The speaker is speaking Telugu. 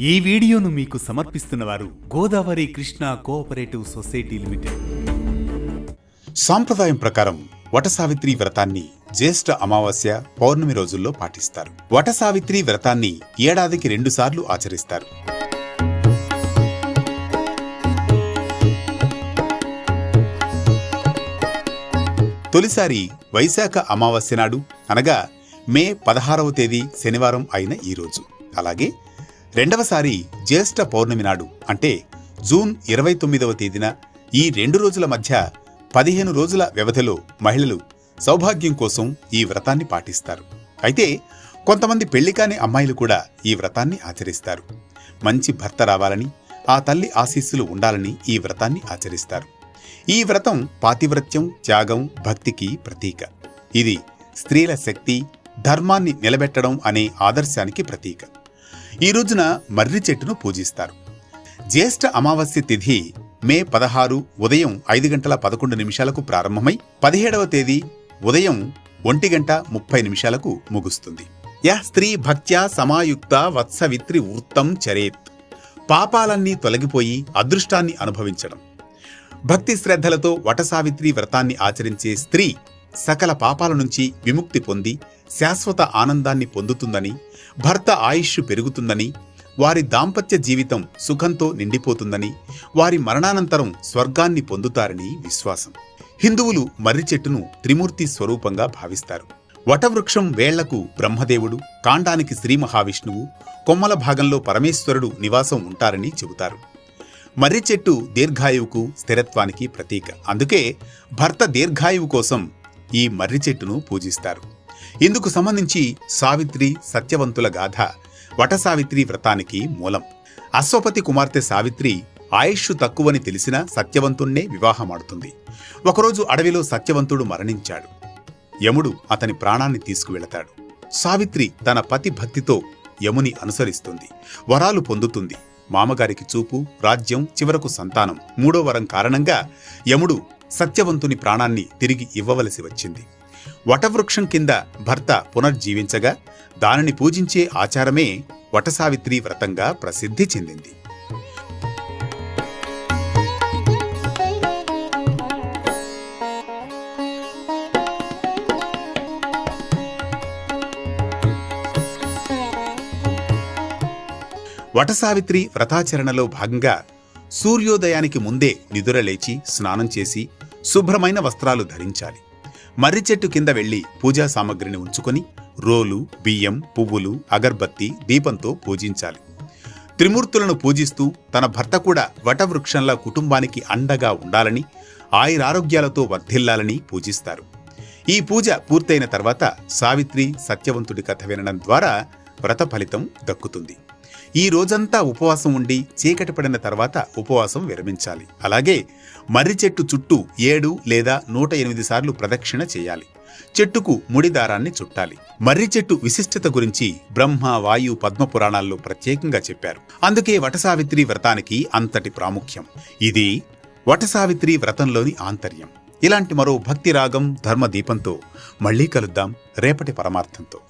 ఈ వీడియోను మీకు సమర్పిస్తున్నవారు Godavari Krishna cooperative society limited. సాంప్రదాయం ప్రకారం వటసావిత్రి వ్రతాన్ని జ్యేష్ఠ అమావాస్య, పౌర్ణమి రోజుల్లో పాటిస్తారు. వటసావిత్రి వ్రతాన్ని ఏడాదికి 2 సార్లు ఆచరిస్తారు. తొలిసారి వైశాఖ అమావాస్య నాడు, అనగా మే 16వ తేదీ శనివారం అయిన ఈ రోజు. అలాగే రెండవసారి జ్యేష్ఠ పౌర్ణమి నాడు, అంటే జూన్ 29వ తేదీన. ఈ 2 రోజుల మధ్య 15 రోజుల వ్యవధిలో మహిళలు సౌభాగ్యం కోసం ఈ వ్రతాన్ని పాటిస్తారు. అయితే కొంతమంది పెళ్లికాని అమ్మాయిలు కూడా ఈ వ్రతాన్ని ఆచరిస్తారు. మంచి భర్త రావాలని, ఆ తల్లి ఆశీస్సులు ఉండాలని ఈ వ్రతాన్ని ఆచరిస్తారు. ఈ వ్రతం పాతివ్రత్యం, త్యాగం, భక్తికి ప్రతీక. ఇది స్త్రీల శక్తి, ధర్మాన్ని నిలబెట్టడం అనే ఆదర్శానికి ప్రతీక. ఈ రోజున మర్రి చెట్టును పూజిస్తారు. జ్యేష్ఠ అమావాస్య తిథి మే 16 ఉదయం 5:11 ప్రారంభమై 17వ తేదీ ఉదయం 1:30 ముగుస్తుంది. యః స్త్రీ భక్త్యా సమాయుక్త వత్సవిత్రి వృత్తం చరేత్. పాపాలన్నీ తొలగిపోయి అదృష్టాన్ని అనుభవించడం. భక్తి శ్రద్ధలతో వటసావిత్రి వ్రతాన్ని ఆచరించే స్త్రీ సకల పాపాల నుంచి విముక్తి పొంది శాశ్వత ఆనందాన్ని పొందుతుందని, భర్త ఆయుష్ పెరుగుతుందని, వారి దాంపత్య జీవితం సుఖంతో నిండిపోతుందని, వారి మరణానంతరం స్వర్గాన్ని పొందుతారని విశ్వాసం. హిందువులు మర్రి చెట్టును త్రిమూర్తి స్వరూపంగా భావిస్తారు. వటవృక్షం వేళ్లకు బ్రహ్మదేవుడు, కాండానికి శ్రీ మహావిష్ణువు, కొమ్మల భాగంలో పరమేశ్వరుడు నివాసం ఉంటారని చెబుతారు. మర్రి చెట్టు దీర్ఘాయువుకు, స్థిరత్వానికి ప్రతీక. అందుకే భర్త దీర్ఘాయువు కోసం ఈ మర్రి చెట్టును పూజిస్తారు. ఇందుకు సంబంధించి సావిత్రి, సత్యవంతుల గాథ వటసావిత్రి వ్రతానికి మూలం. అశ్వపతి కుమార్తె సావిత్రి ఆయుష్ తక్కువని తెలిసిన సత్యవంతుణ్ణే వివాహమాడుతుంది. ఒకరోజు అడవిలో సత్యవంతుడు మరణించాడు. యముడు అతని ప్రాణాన్ని తీసుకువెళతాడు. సావిత్రి తన పతి భక్తితో యముని అనుసరిస్తుంది. వరాలు పొందుతుంది. మామగారికి చూపు, రాజ్యం, చివరకు సంతానం. 3వ వరం కారణంగా యముడు సత్యవంతుని ప్రాణాన్ని తిరిగి ఇవ్వవలసి వచ్చింది. వటవృక్షం కింద భర్త పునర్జీవించగా దానిని పూజించే ఆచారమే వటసావిత్రి వ్రతంగా ప్రసిద్ధి చెందింది. వటసావిత్రి వ్రతాచరణలో భాగంగా సూర్యోదయానికి ముందే నిదురలేచి స్నానం చేసి శుభ్రమైన వస్త్రాలు ధరించాలి. మర్రి చెట్టు కింద వెళ్లి పూజా సామగ్రిని ఉంచుకొని రోలు, బియ్యం, పువ్వులు, అగర్బత్తి, దీపంతో పూజించాలి. త్రిమూర్తులను పూజిస్తూ తన భర్త కూడా వటవృక్షంలా కుటుంబానికి అండగా ఉండాలని, ఆయురారోగ్యాలతో వర్ధిల్లాలని పూజిస్తారు. ఈ పూజ పూర్తయిన తర్వాత సావిత్రి, సత్యవంతుడి కథ వినడం ద్వారా వ్రత ఫలితం దక్కుతుంది. ఈ రోజంతా ఉపవాసం ఉండి చీకటి పడిన తర్వాత ఉపవాసం విరమించాలి. అలాగే మర్రి చెట్టు చుట్టూ 7 లేదా 108 సార్లు ప్రదక్షిణ చేయాలి. చెట్టుకు ముడి దారాన్ని చుట్టాలి. మర్రి చెట్టు విశిష్టత గురించి బ్రహ్మ, వాయు, పద్మ పురాణాల్లో ప్రత్యేకంగా చెప్పారు. అందుకే వటసావిత్రి వ్రతానికి అంతటి ప్రాముఖ్యం. ఇది వటసావిత్రి వ్రతంలోని ఆంతర్యం. ఇలాంటి మరో భక్తి రాగం, ధర్మ దీపంతో మళ్లీ కలుద్దాం రేపటి పరమార్థంతో.